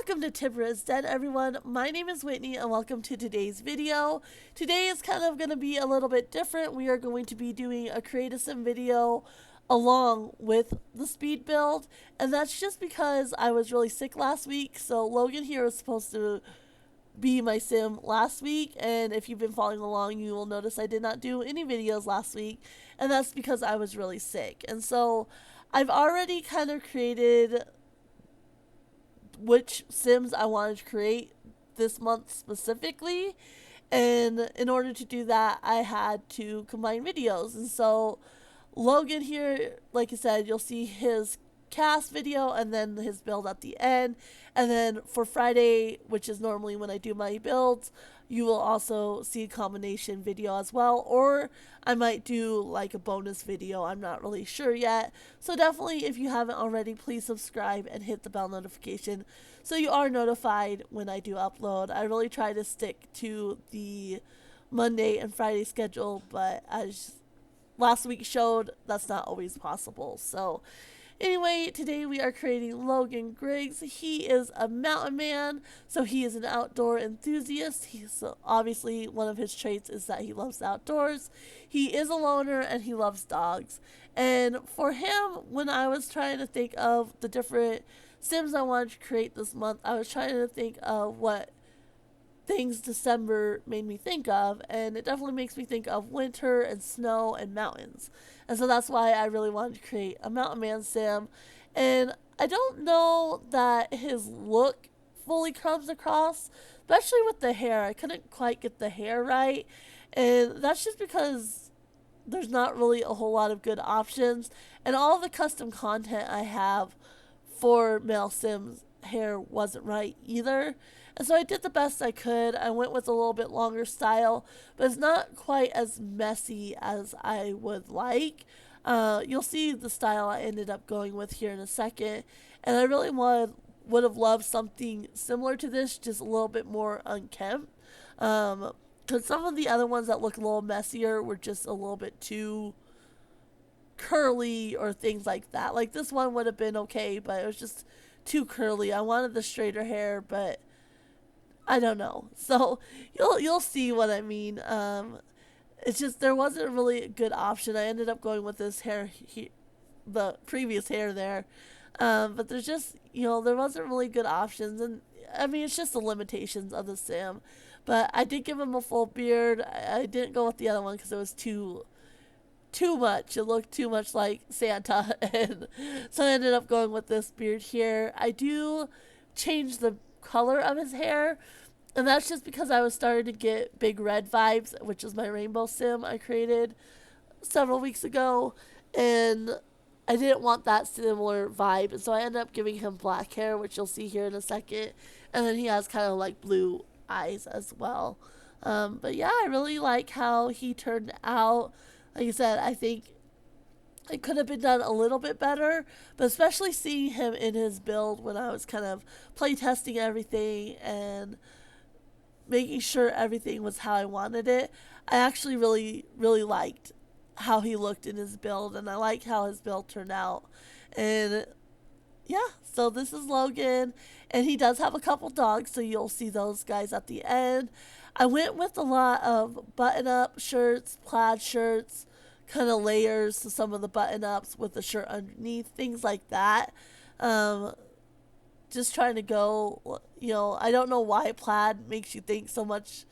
Welcome to Tibra's Den, everyone. My name is Whitney and welcome to today's video. Today is kind of going to be a little bit different. We are going to be doing a create a sim video along with the speed build, and that's just because I was really sick last week. So Logan here was supposed to be my sim last week, and if you've been following along, you will notice I did not do any videos last week, and that's because I was really sick. And so I've already kind of created which sims I wanted to create this month specifically, and in order to do that I had to combine videos. And so Logan here, like I said, you'll see his CAS video and then his build at the end, and then for Friday, which is normally when I do my builds, you will also see a combination video as well, or I might do like a bonus video. I'm not really sure yet. So definitely, if you haven't already, please subscribe and hit the bell notification so you are notified when I do upload. I really try to stick to the Monday and Friday schedule, but as last week showed, that's not always possible. So anyway, today we are creating Logan Griggs. He is a mountain man, so he is an outdoor enthusiast. He's obviously, one of his traits is that he loves the outdoors. He is a loner and he loves dogs. And for him, when I was trying to think of the different sims I wanted to create this month, I was trying to think of what things December made me think of, and it definitely makes me think of winter and snow and mountains. And so that's why I really wanted to create a mountain man sim. And I don't know that his look fully comes across, especially with the hair. I couldn't quite get the hair right, and that's just because there's not really a whole lot of good options, and all the custom content I have for male sims hair wasn't right either. And so I did the best I could. I went with a little bit longer style, but it's not quite as messy as I would like. You'll see the style I ended up going with here in a second, and I really would have loved something similar to this, just a little bit more unkempt. Because some of the other ones that look a little messier were just a little bit too curly or things like that. Like this one would have been okay, but it was just too curly. I wanted the straighter hair, but I don't know. So you'll see what I mean. It's just there wasn't really a good option. I ended up going with this hair, the previous hair there. But there's just, there wasn't really good options, and I mean it's just the limitations of the sim. But I did give him a full beard. I didn't go with the other one because it was too much. It looked too much like Santa, and so I ended up going with this beard here. I do change the color of his hair, and that's just because I was starting to get Big Red vibes, which is my rainbow sim I created several weeks ago, and I didn't want that similar vibe, and so I ended up giving him black hair, which you'll see here in a second, and then he has kind of like blue eyes as well. But yeah, I really like how he turned out. Like I said, I think it could have been done a little bit better, but especially seeing him in his build when I was kind of play testing everything and making sure everything was how I wanted it, I actually really, really liked how he looked in his build, and I like how his build turned out. And yeah, so this is Logan, and he does have a couple dogs, so you'll see those guys at the end. I went with a lot of button-up shirts, plaid shirts, kind of layers to some of the button-ups with the shirt underneath, things like that. Just trying to go, I don't know why plaid makes you think so much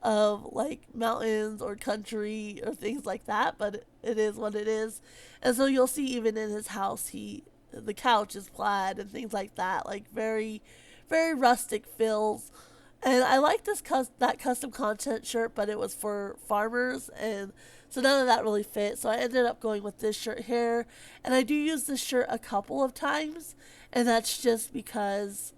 of like mountains or country or things like that, but it is what it is. And so you'll see even in his house, the couch is plaid and things like that, like very, very rustic feels. And I like that custom content shirt, but it was for farmers, and so none of that really fit. So I ended up going with this shirt here, and I do use this shirt a couple of times, and that's just because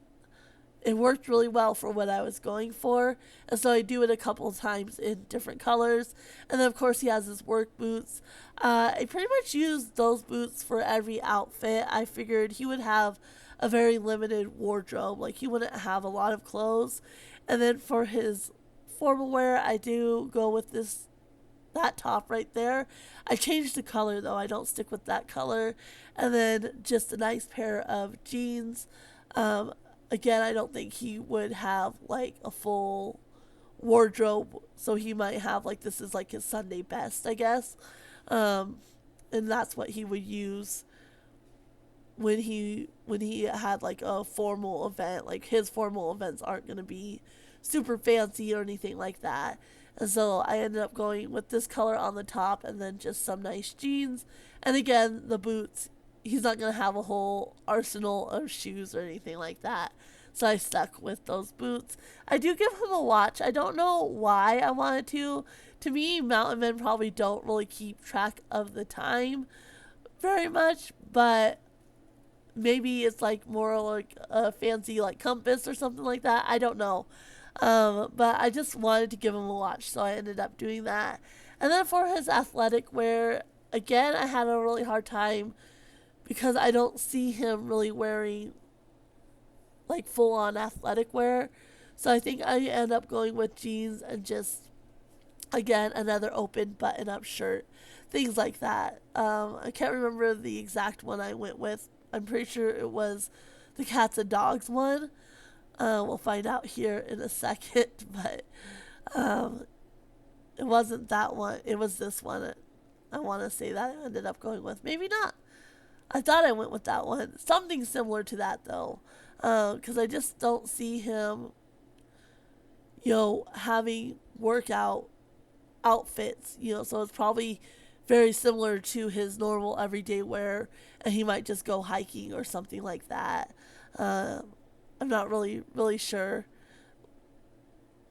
it worked really well for what I was going for. And so I do it a couple of times in different colors. And then of course he has his work boots. I pretty much used those boots for every outfit. I figured he would have a very limited wardrobe, like he wouldn't have a lot of clothes. And then for his formal wear, I do go with that top right there. I changed the color though. I don't stick with that color. And then just a nice pair of jeans. again, I don't think he would have like a full wardrobe, so he might have like this is like his Sunday best, I guess. Um, and that's what he would use when he had like a formal event. Like his formal events aren't going to be super fancy or anything like that. And so I ended up going with this color on the top and then just some nice jeans. And again, the boots, he's not going to have a whole arsenal of shoes or anything like that. So I stuck with those boots. I do give him a watch. I don't know why I wanted to. To me, mountain men probably don't really keep track of the time very much, but maybe it's like more like a fancy like compass or something like that. I don't know. But I just wanted to give him a watch, so I ended up doing that. And then for his athletic wear, again, I had a really hard time because I don't see him really wearing like full on athletic wear. So I think I end up going with jeans and just, again, another open button up shirt, things like that. I can't remember the exact one I went with. I'm pretty sure it was the cats and dogs one. We'll find out here in a second, but um, it wasn't that one. It was this one. I want to say that I ended up going with. Maybe not. I thought I went with that one. Something similar to that, though, because I just don't see him, having workout outfits, so it's probably very similar to his normal everyday wear, and he might just go hiking or something like that. I'm not really sure.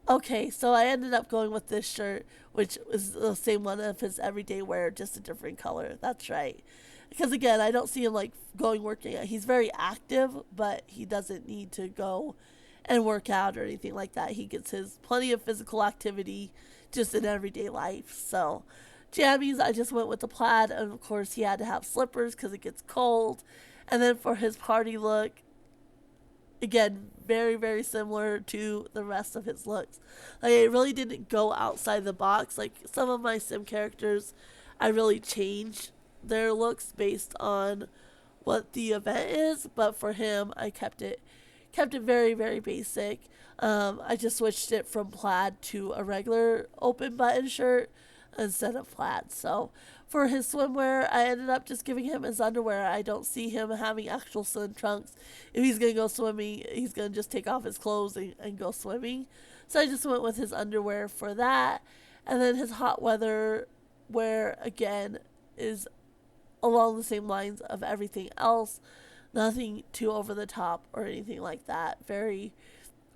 Okay, so I ended up going with this shirt, which is the same one of his everyday wear, just a different color. That's right. Because again, I don't see him like going working out. He's very active, but he doesn't need to go and work out or anything like that. He gets his plenty of physical activity just in everyday life. So, jammies, I just went with the plaid, and of course, he had to have slippers because it gets cold. And then for his party look, again, very, very similar to the rest of his looks. Like, it really didn't go outside the box. Like, some of my sim characters, I really changed their looks based on what the event is, but for him, I kept it very, very basic. I just switched it from plaid to a regular open button shirt instead of plaid. So for his swimwear, I ended up just giving him his underwear. I don't see him having actual swim trunks. If he's going to go swimming, he's going to just take off his clothes and go swimming. So I just went with his underwear for that. And then his hot weather wear, again, is along the same lines of everything else. Nothing too over the top or anything like that. Very,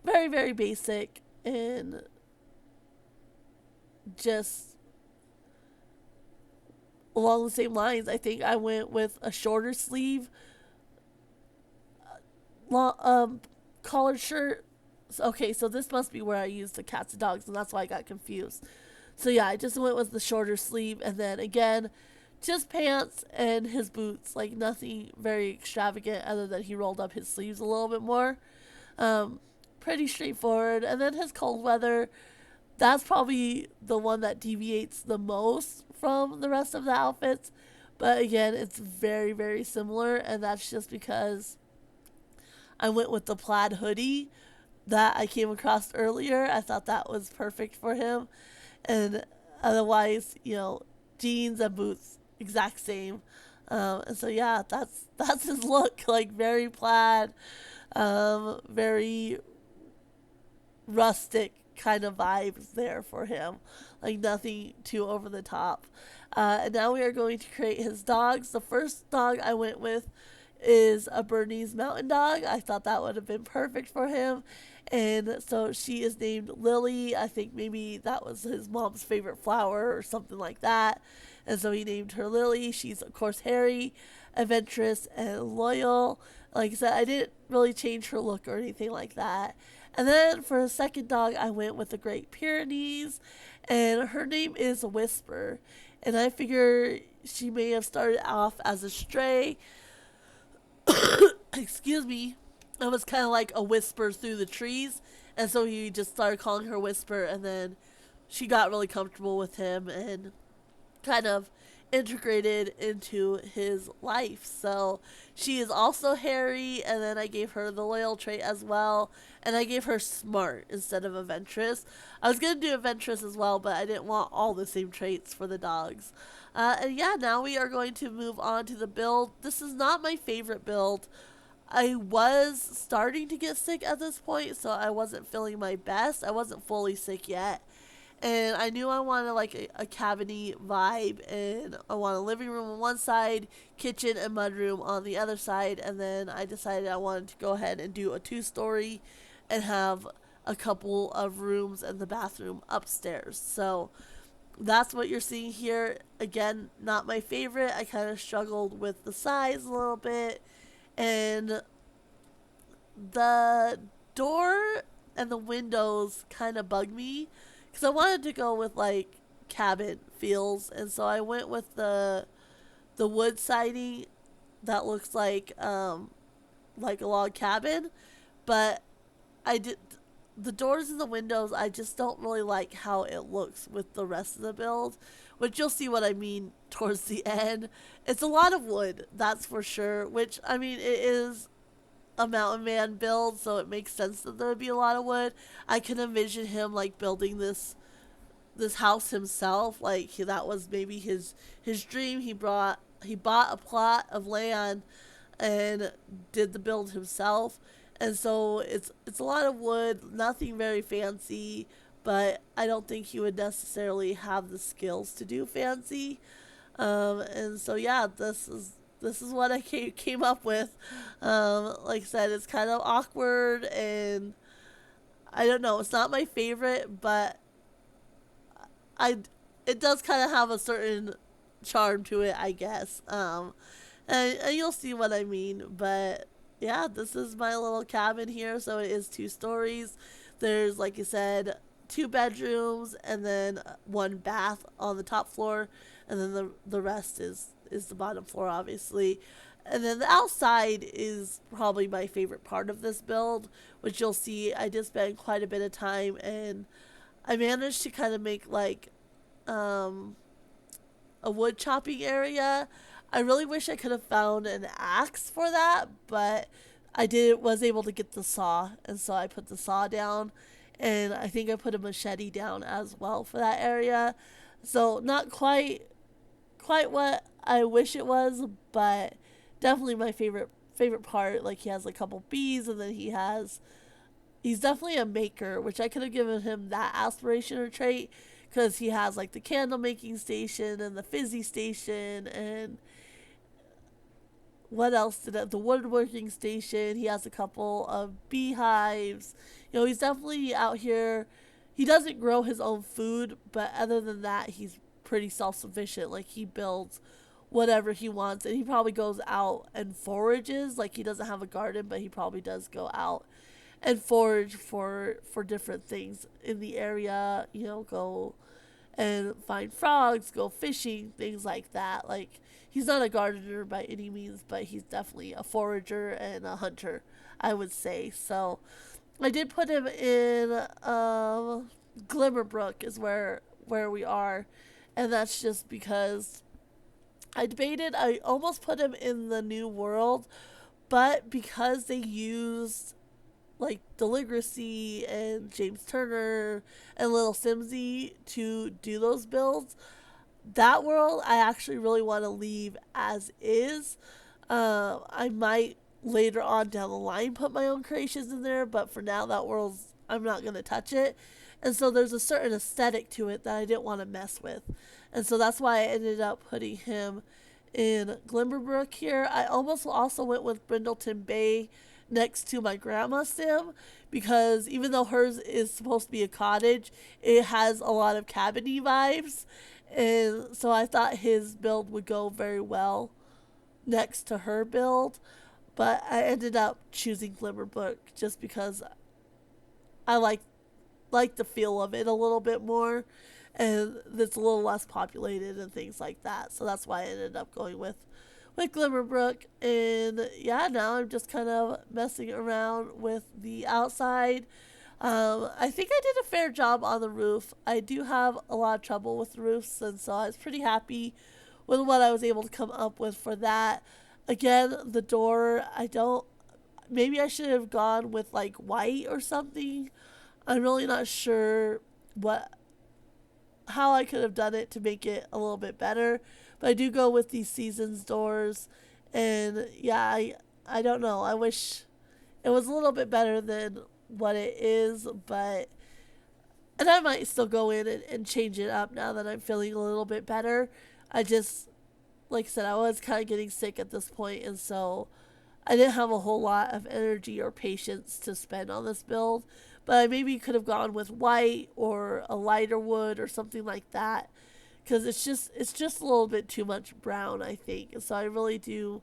very, very basic, and just along the same lines. I think I went with a shorter sleeve collared shirt. Okay, so this must be where I used the cats and dogs, and that's why I got confused. So yeah, I just went with the shorter sleeve, and then again, just pants and his boots. Like, nothing very extravagant other than he rolled up his sleeves a little bit more. Pretty straightforward. And then his cold weather, that's probably the one that deviates the most from the rest of the outfits. But again, it's very, very similar, and that's just because I went with the plaid hoodie that I came across earlier. I thought that was perfect for him. And otherwise, jeans and boots, exact same. And so yeah, that's his look. Like, very plaid, very rustic kind of vibes there for him. Like, nothing too over the top. And now we are going to create his dogs. The first dog I went with is a Bernese Mountain Dog. I thought that would have been perfect for him. And so she is named Lily. I think maybe that was his mom's favorite flower or something like that. And so he named her Lily. She's, of course, hairy, adventurous, and loyal. Like I said, I didn't really change her look or anything like that. And then for a second dog, I went with the Great Pyrenees. And her name is Whisper. And I figure she may have started off as a stray. Excuse me. It was kind of like a whisper through the trees. And so he just started calling her Whisper. And then she got really comfortable with him and kind of integrated into his life. So she is also hairy, and then I gave her the loyal trait as well, and I gave her smart instead of adventurous. I was gonna do adventurous as well, but I didn't want all the same traits for the dogs. And yeah, now we are going to move on to the build. This is not my favorite build. I was starting to get sick at this point, so I wasn't feeling my best. I wasn't fully sick yet. And I knew I wanted like a cabiny vibe, and I want a living room on one side, kitchen and mudroom on the other side, and then I decided I wanted to go ahead and do a 2-story and have a couple of rooms and the bathroom upstairs. So that's what you're seeing here. Again, not my favorite. I kind of struggled with the size a little bit, and the door and the windows kind of bug me because I wanted to go with like cabin feels, and so I went with the wood siding that looks like a log cabin, but I did the doors and the windows. I just don't really like how it looks with the rest of the build, which you'll see what I mean towards the end. It's a lot of wood, that's for sure. Which I mean, it is a mountain man build, so it makes sense that there would be a lot of wood. I can envision him like building this house himself. Like that was maybe his dream. He bought a plot of land and did the build himself. And so it's a lot of wood, nothing very fancy, but I don't think he would necessarily have the skills to do fancy. And so yeah, this is what I came up with. Like I said, it's kind of awkward, and I don't know. It's not my favorite, but I it does kind of have a certain charm to it, I guess. And you'll see what I mean. But yeah, this is my little cabin here. So it is 2 stories. There's, like you said, 2 bedrooms and then one bath on the top floor, and then the rest is the bottom floor, obviously. And then the outside is probably my favorite part of this build, which you'll see I did spend quite a bit of time, and I managed to kind of make like um, a wood chopping area. I really wish I could have found an axe for that, but I did was able to get the saw, and so I put the saw down, and I think I put a machete down as well for that area. So not quite what I wish it was, but definitely my favorite part. Like he has a couple bees, and then he's definitely a maker, which I could have given him that aspiration or trait because he has like the candle making station and the fizzy station, and what else did it? The woodworking station. He has a couple of beehives. He's definitely out here. He doesn't grow his own food, but other than that, he's pretty self sufficient. Like he builds whatever he wants, and he probably goes out and forages. Like he doesn't have a garden, but he probably does go out and forage for different things in the area. Go and find frogs, go fishing, things like that. Like he's not a gardener by any means, but he's definitely a forager and a hunter, I would say. So I did put him in Glimmer Brook is where we are, and that's just because I debated. I almost put him in the New World, but because they used like Deligracy and James Turner and Little Simsy to do those builds, that world I actually really want to leave as is. I might later on down the line put my own creations in there, but for now that world's I'm not gonna touch it. And so there's a certain aesthetic to it that I didn't want to mess with. And so that's why I ended up putting him in Glimmerbrook here. I almost also went with Brindleton Bay next to my grandma's sim because even though hers is supposed to be a cottage, it has a lot of cabiny vibes. And so I thought his build would go very well next to her build. But I ended up choosing Glimmerbrook just because I like the feel of it a little bit more, and it's a little less populated and things like that. So that's why I ended up going with Glimmerbrook. And yeah, now I'm just kind of messing around with the outside. I think I did a fair job on the roof. I do have a lot of trouble with roofs, and so I was pretty happy with what I was able to come up with for that. Again, the door, I don't, maybe I should have gone with like white or something. I'm really not sure what how I could have done it to make it a little bit better. But I do go with these seasons doors, and yeah, I don't know. I wish it was a little bit better than what it is, but and I might still go in and change it up now that I'm feeling a little bit better. I just, like I said, I was kind of getting sick at this point, and so I didn't have a whole lot of energy or patience to spend on this build. But I maybe could have gone with white or a lighter wood or something like that, because it's just a little bit too much brown, I think. And so I really do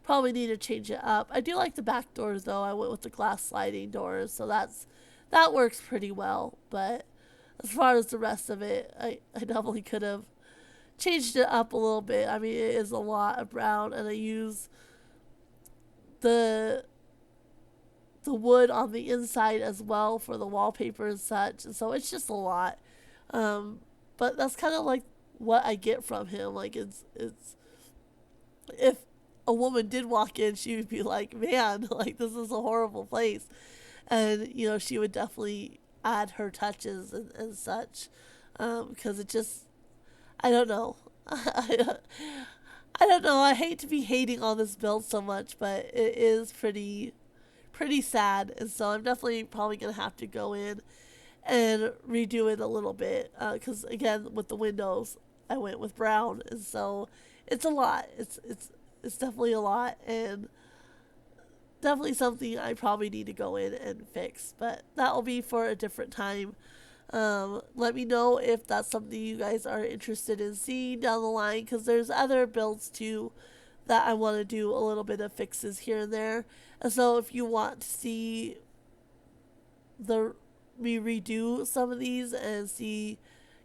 probably need to change it up. I do like the back doors though. I went with the glass sliding doors, so that works pretty well. But as far as the rest of it, I definitely could have changed it up a little bit. I mean, it is a lot of brown, and I use the the wood on the inside as well for the wallpaper and such. And so it's just a lot. Um, but that's kind of like what I get from him. Like it's if a woman did walk in, she would be like, "Man, like this is a horrible place," and she would definitely add her touches and such, because it just I don't know. I don't know. I hate to be hating on this build so much, but it is pretty sad, and so I'm definitely probably gonna have to go in and redo it a little bit. Because again, with the windows, I went with brown, and so it's a lot. It's definitely a lot, and definitely something I probably need to go in and fix. But that will be for a different time. Let me know if that's something you guys are interested in seeing down the line, because there's other builds too that I want to do a little bit of fixes here and there. And so if you want to see the me redo some of these and see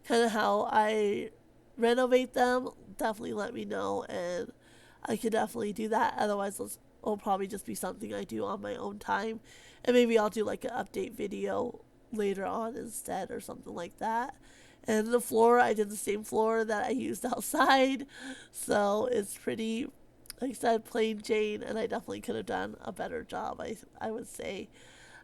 kind of how I renovate them, definitely let me know, and I could definitely do that. Otherwise, it'll probably just be something I do on my own time, and maybe I'll do like an update video later on instead or something like that. And the floor, I did the same floor that I used outside, so it's pretty, like I said, plain Jane, and I definitely could have done a better job, I would say.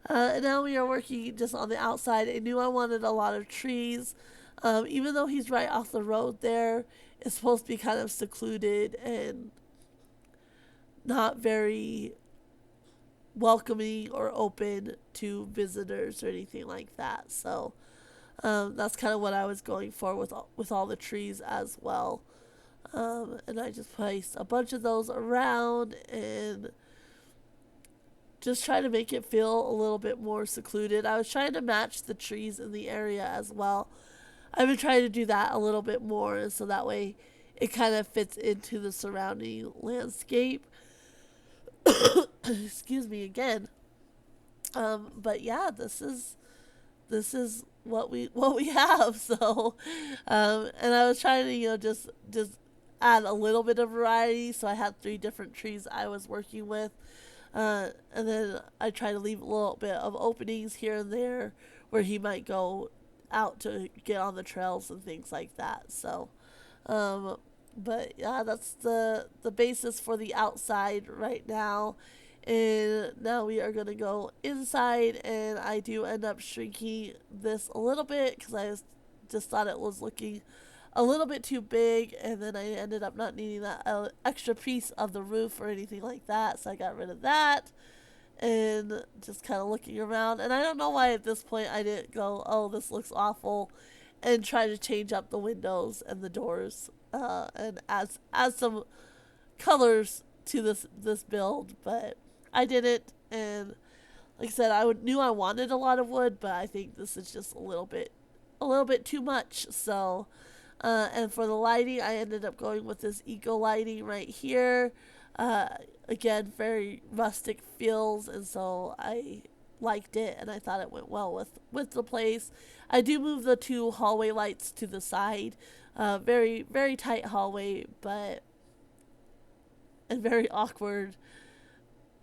And now we are working just on the outside. I knew I wanted a lot of trees. Even though he's right off the road there, it's supposed to be kind of secluded and not very welcoming or open to visitors or anything like that. So that's kind of what I was going for with all the trees as well. And I just placed a bunch of those around and just try to make it feel a little bit more secluded. I was trying to match the trees in the area as well. I've been trying to do that a little bit more, and so that way it kind of fits into the surrounding landscape. Excuse me again. But yeah, this is what we have. So, and I was trying to just add a little bit of variety. So I had 3 different trees I was working with, and then I try to leave a little bit of openings here and there where he might go out to get on the trails and things like that. So, but yeah, that's the basis for the outside right now. And now we are going to go inside, and I do end up shrinking this a little bit because just thought it was looking a little bit too big, and then I ended up not needing that extra piece of the roof or anything like that, so I got rid of that and just kind of looking around. And I don't know why at this point I didn't go, "Oh, this looks awful," and try to change up the windows and the doors, and add some colors to this build. But I didn't, and like I said, knew I wanted a lot of wood, but I think this is just a little bit too much. So, and for the lighting, I ended up going with this eco lighting right here. Uh, Again, very rustic feels, and so I liked it, and I thought it went well with the place. I do move the 2 hallway lights to the side. Very very tight hallway, but and very awkward,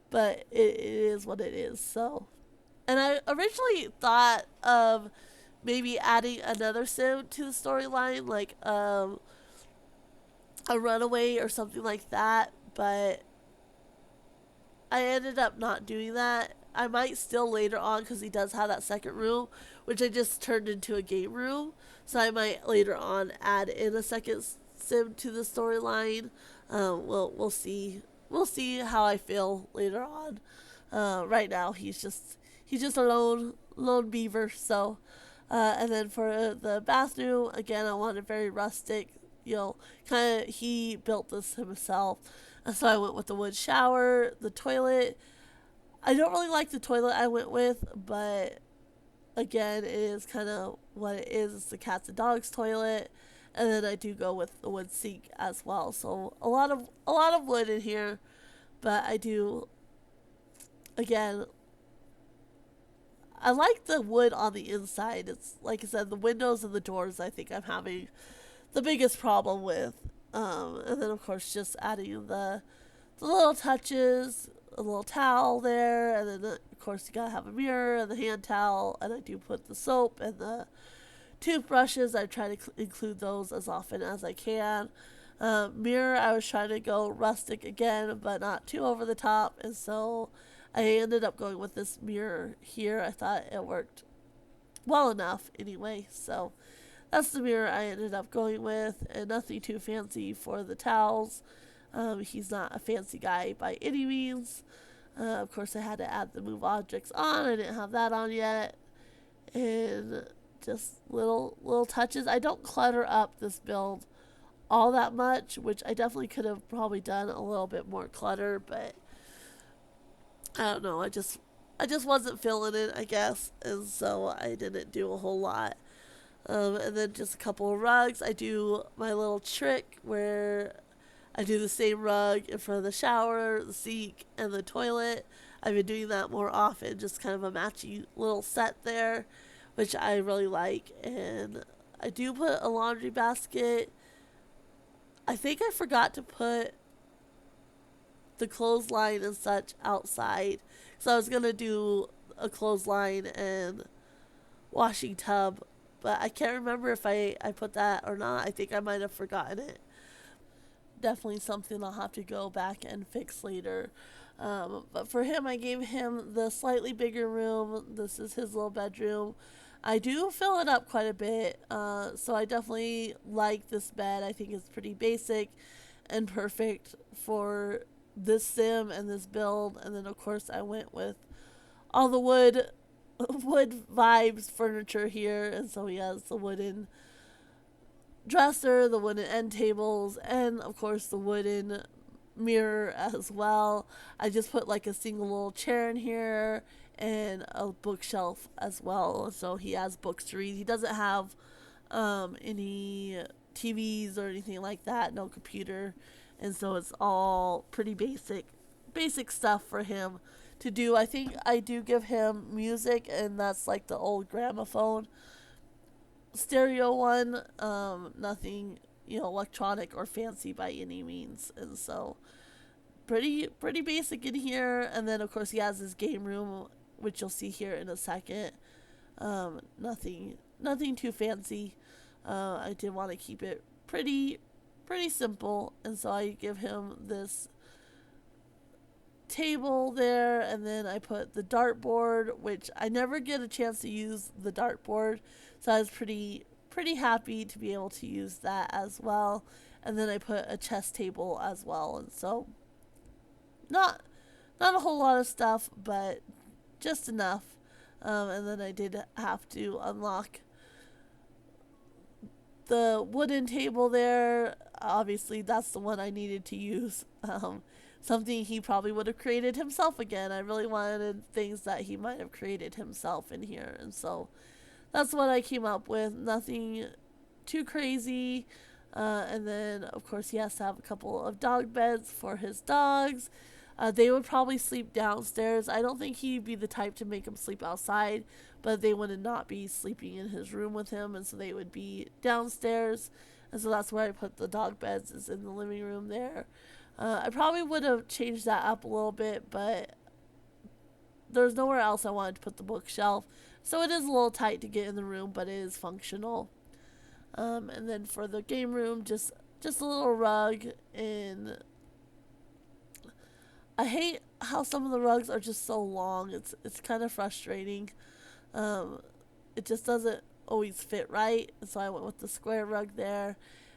but it is what it is. So, and I originally thought of maybe adding another sim to the storyline, like a runaway or something like that, but I ended up not doing that. I might still later on because he does have that second room, which I just turned into a game room. So I might later on add in a second sim to the storyline. We'll see. We'll see how I feel later on. Right now he's just a lone beaver. So, and then for the bathroom again, I wanted very rustic. Kind of he built this himself. And so I went with the wood shower, the toilet. I don't really like the toilet I went with, but again, it is kind of what it is. It's the cats and dogs toilet, and then I do go with the wood sink as well. So a lot of wood in here, but I do again. I like the wood on the inside. It's like I said, the windows and the doors. I think I'm having the biggest problem with. And then of course just adding the little touches, a little towel there, and then of course you gotta have a mirror and the hand towel, and I do put the soap and the toothbrushes. I try to include those as often as I can. Mirror, I was trying to go rustic again, but not too over the top, and so I ended up going with this mirror here. I thought it worked well enough anyway, so that's the mirror I ended up going with, and nothing too fancy for the towels. He's not a fancy guy by any means. Of course, I had to add the move objects on. I didn't have that on yet. And just little touches. I don't clutter up this build all that much, which I definitely could have probably done a little bit more clutter, but I don't know. I just wasn't feeling it, I guess, and so I didn't do a whole lot. And then just a couple of rugs. I do my little trick where I do the same rug in front of the shower, the sink, and the toilet. I've been doing that more often, just kind of a matchy little set there, which I really like. And I do put a laundry basket. I think I forgot to put the clothesline and such outside. So I was going to do a clothesline and washing tub, but I can't remember if I put that or not. I think I might have forgotten it. Definitely something I'll have to go back and fix later. But for him, I gave him the slightly bigger room. This is his little bedroom. I do fill it up quite a bit, so I definitely like this bed. I think it's pretty basic and perfect for this sim and this build. And then of course I went with all the wood vibes furniture here, and so he has the wooden dresser, the wooden end tables, and of course the wooden mirror as well. I just put like a single little chair in here and a bookshelf as well, so he has books to read. He doesn't have any TVs or anything like that, no computer, and so it's all pretty basic stuff for him to do. I think I do give him music, and that's like the old gramophone stereo one. Nothing electronic or fancy by any means, and so pretty basic in here. And then of course he has his game room, which you'll see here in a second. Nothing too fancy. I did want to keep it pretty simple, and so I give him this table there, and then I put the dartboard, which I never get a chance to use the dartboard, so I was pretty happy to be able to use that as well. And then I put a chess table as well, and so not a whole lot of stuff, but just enough. And then I did have to unlock the wooden table there. Obviously that's the one I needed to use. Something he probably would have created himself again. I really wanted things that he might have created himself in here, and so that's what I came up with. Nothing too crazy. And then of course he has to have a couple of dog beds for his dogs. They would probably sleep downstairs. I don't think he'd be the type to make them sleep outside, but they would not be sleeping in his room with him, and so they would be downstairs. And so that's where I put the dog beds, is in the living room there. I probably would have changed that up a little bit, but there's nowhere else I wanted to put the bookshelf. So it is a little tight to get in the room, but it is functional. And then for the game room, just just a little rug. And I hate how some of the rugs are just so long. It's kind of frustrating. Um, it just doesn't always fit right, and so I went with the square rug there.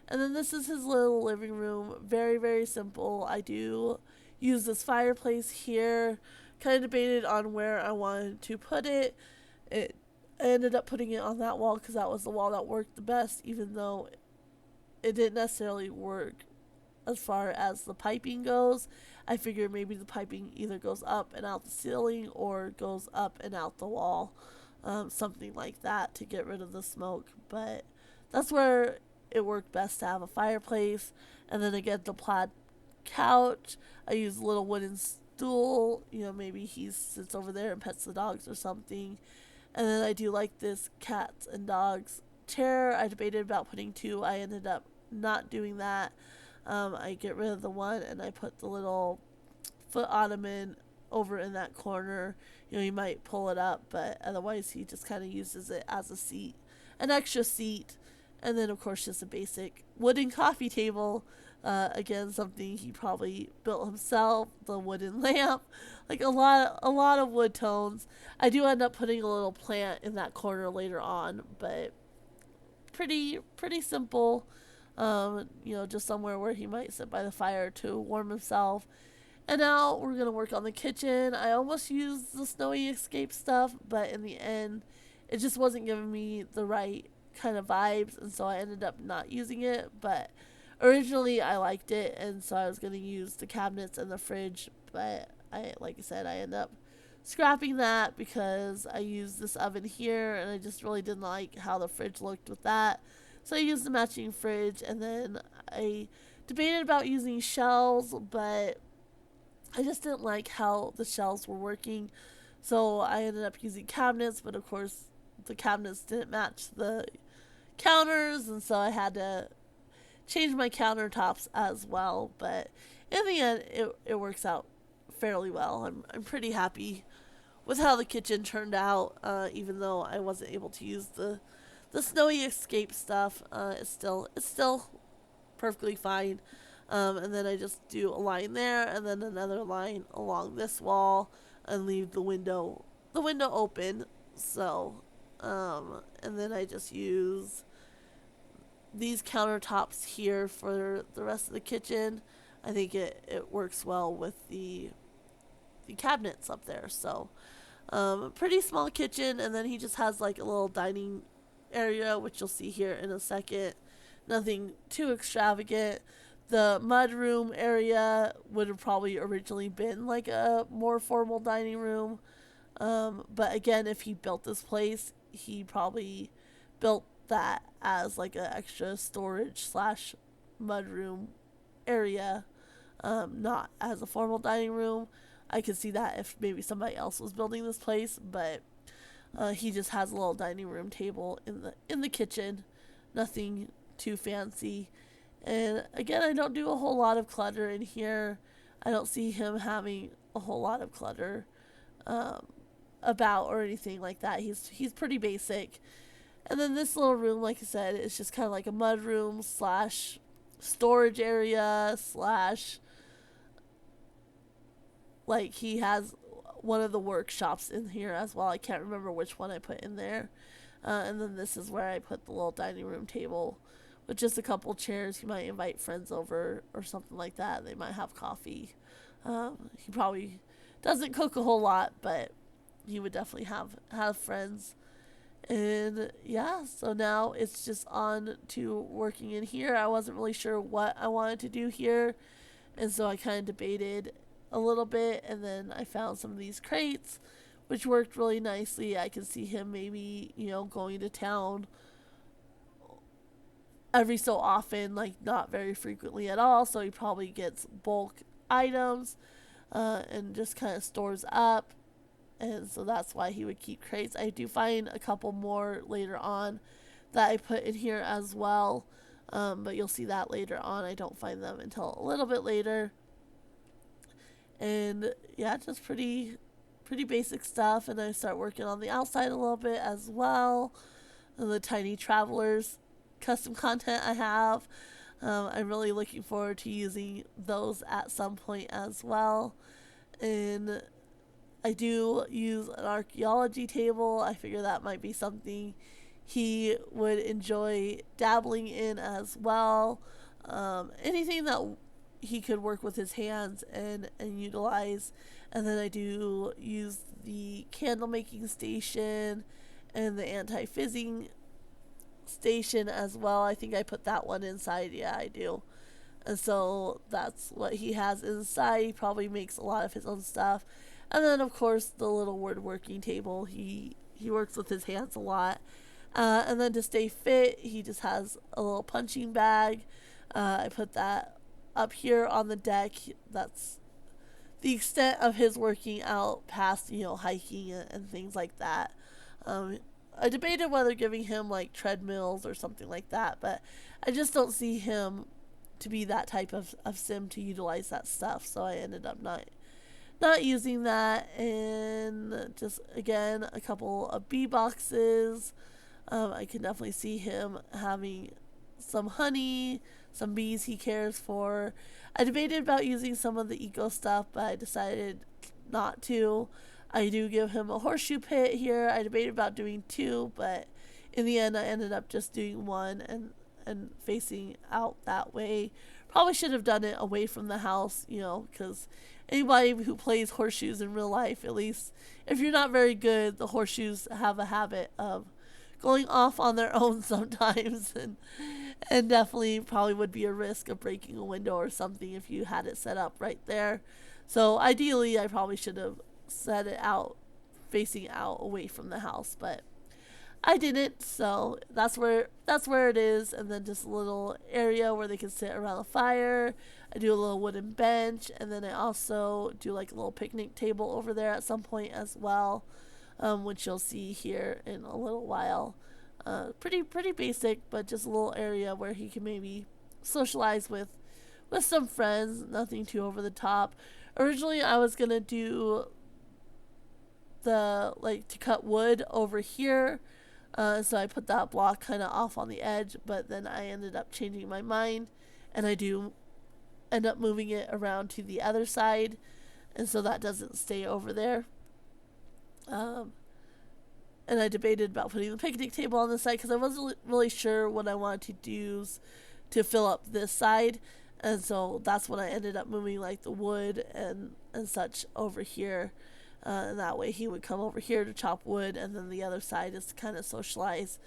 And then this is his little living room. Very, very simple. I do use this fireplace here. Kind of debated on where I wanted to put it. It I ended up putting it on that wall because that was the wall that worked the best, even though it didn't necessarily work as far as the piping goes. I figured maybe the piping either goes up and out the ceiling or goes up and out the wall, something like that to get rid of the smoke. But that's where it worked best to have a fireplace. And then again, the plaid couch. I use a little wooden stool. Maybe he sits over there and pets the dogs or something. And then I do like this cats and dogs chair. I debated about putting two. I ended up not doing that. I get rid of the one and I put the little foot ottoman over in that corner. You might pull it up, but otherwise he just kind of uses it as a seat, an extra seat. And then, of course, just a basic wooden coffee table. Again, something he probably built himself. The wooden lamp, like a lot of wood tones. I do end up putting a little plant in that corner later on, but pretty simple. Just somewhere where he might sit by the fire to warm himself. And now we're gonna work on the kitchen. I almost used the snowy escape stuff, but in the end, it just wasn't giving me the right kind of vibes, and so I ended up not using it. But originally I liked it, and so I was gonna use the cabinets and the fridge, but like I said, I ended up scrapping that because I used this oven here and I just really didn't like how the fridge looked with that. So I used the matching fridge, and then I debated about using shelves, but I just didn't like how the shelves were working. So I ended up using cabinets, but of course the cabinets didn't match the counters, and so I had to change my countertops as well. But in the end, it works out fairly well. I'm pretty happy with how the kitchen turned out, even though I wasn't able to use the snowy escape stuff. It's still perfectly fine. And then I just do a line there, and then another line along this wall, and leave the window open. So, and then I just use these countertops here for the rest of the kitchen. I think it works well with the cabinets up there. So, pretty small kitchen, and then he just has like a little dining area, which you'll see here in a second. Nothing too extravagant. The mudroom area would have probably originally been like a more formal dining room. But again, if he built this place, he probably built that as like an extra storage slash mudroom area, not as a formal dining room. I could see that if maybe somebody else was building this place, but he just has a little dining room table in the kitchen. Nothing too fancy. And again, I don't do a whole lot of clutter in here. I don't see him having a whole lot of clutter about or anything like that. He's pretty basic. And then this little room, like I said, is just kind of like a mud room slash storage area slash, like, he has one of the workshops in here as well. I can't remember which one I put in there. And then this is where I put the little dining room table with just a couple chairs. He might invite friends over or something like that. They might have coffee. He probably doesn't cook a whole lot, but he would definitely have friends. And yeah, so now it's just on to working in here. I wasn't really sure what I wanted to do here, and so I kind of debated a little bit, and then I found some of these crates, which worked really nicely. I could see him maybe, going to town every so often, like not very frequently at all, so he probably gets bulk items and just kind of stores up, and so that's why he would keep crates. I do find a couple more later on that I put in here as well, but you'll see that later on. I don't find them until a little bit later. And yeah, just pretty basic stuff. And I start working on the outside a little bit as well, and the tiny travelers custom content I have. I'm really looking forward to using those at some point as well. And I do use an archaeology table. I figure that might be something he would enjoy dabbling in as well. Anything that he could work with his hands and utilize. And then I do use the candle making station and the anti fizzing station as well. I think I put that one inside. Yeah, I do. And so that's what he has inside. He probably makes a lot of his own stuff. And then, of course, the little woodworking table. He works with his hands a lot. And then to stay fit, he just has a little punching bag. I put that up here on the deck. That's the extent of his working out past, hiking and things like that. I debated whether giving him like treadmills or something like that, but I just don't see him to be that type of sim to utilize that stuff. So I ended up not using that, and just again a couple of bee boxes. I can definitely see him having some honey, some bees he cares for. I debated about using some of the eco stuff, but I decided not to. I do give him a horseshoe pit here. I debated about doing two, but in the end I ended up just doing one and facing out that way. Probably should have done it away from the house, because anybody who plays horseshoes in real life, at least if you're not very good, the horseshoes have a habit of going off on their own sometimes, and definitely probably would be a risk of breaking a window or something if you had it set up right there. So ideally I probably should have set it out facing out away from the house, but I didn't. So that's where it is. And then just a little area where they can sit around the fire. I do a little wooden bench, and then I also do like a little picnic table over there at some point as well, which you'll see here in a little while. Pretty basic, but just a little area where he can maybe socialize with some friends. Nothing too over the top. Originally I was gonna do to cut wood over here, so I put that block kind of off on the edge, but then I ended up changing my mind, and I do end up moving it around to the other side, and so that doesn't stay over there. And I debated about putting the picnic table on this side because I wasn't really sure what I wanted to do to fill up this side, and so that's when I ended up moving like the wood and such over here. And that way he would come over here to chop wood, and then the other side is to kind of socialize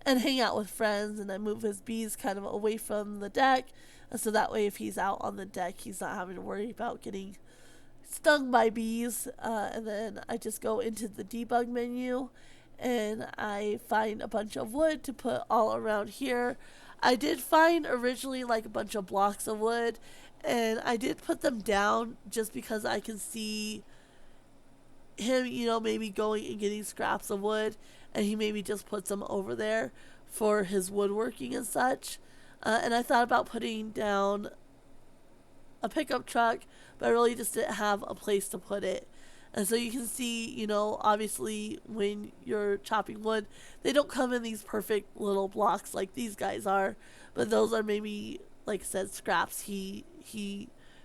and hang out with friends. And I move his bees kind of away from the deck, and so that way if he's out on the deck, he's not having to worry about getting stung by bees. And then I just go into the debug menu, and I find a bunch of wood to put all around here. I did find originally like a bunch of blocks of wood, and I did put them down just because I can see him, maybe going and getting scraps of wood, and he maybe just puts them over there for his woodworking and such. And I thought about putting down a pickup truck, but I really just didn't have a place to put it. And so you can see, obviously when you're chopping wood, they don't come in these perfect little blocks like these guys are, but those are maybe, like I said, scraps he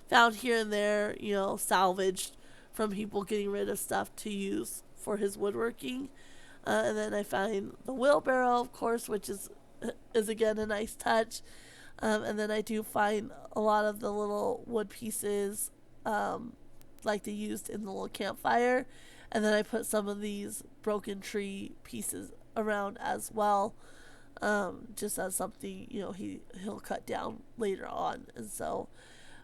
found here and there, salvaged from people getting rid of stuff to use for his woodworking. And then I find the wheelbarrow, of course, which is again a nice touch. And then I do find a lot of the little wood pieces, like they used in the little campfire. And then I put some of these broken tree pieces around as well, just as something he'll cut down later on. And so,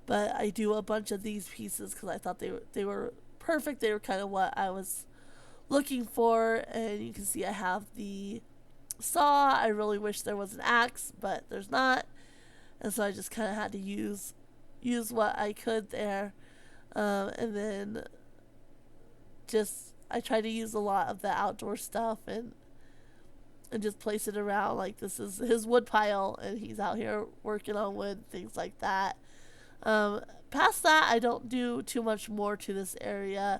but I do a bunch of these pieces because I thought they were perfect. They were kind of what I was looking for. And you can see I have the saw. I really wish there was an axe, but there's not, and so I just kind of had to use what I could there. And then just I try to use a lot of the outdoor stuff and just place it around. Like this is his wood pile, and he's out here working on wood, things like that. Past that, I don't do too much more to this area,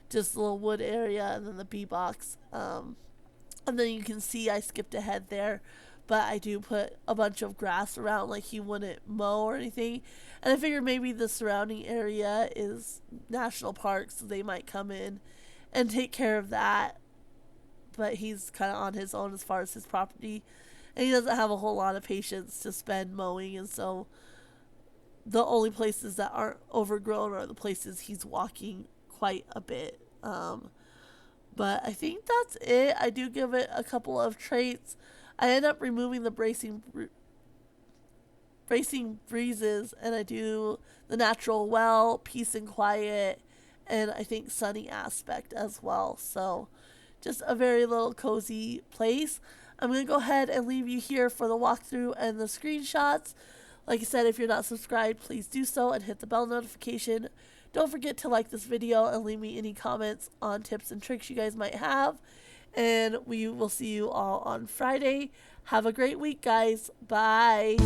just a little wood area, and then the bee box. And then you can see I skipped ahead there, but I do put a bunch of grass around, like he wouldn't mow or anything. And I figured maybe the surrounding area is national park, so they might come in and take care of that. But he's kind of on his own as far as his property, and he doesn't have a whole lot of patience to spend mowing, and so the only places that aren't overgrown are the places he's walking quite a bit. But I think that's it. I do give it a couple of traits. I end up removing the bracing breezes, and I do the natural well, peace and quiet, and I think sunny aspect as well. So just a very little cozy place. I'm going to go ahead and leave you here for the walkthrough and the screenshots. Like I said, if you're not subscribed, please do so and hit the bell notification. Don't forget to like this video and leave me any comments on tips and tricks you guys might have. And we will see you all on Friday. Have a great week, guys. Bye.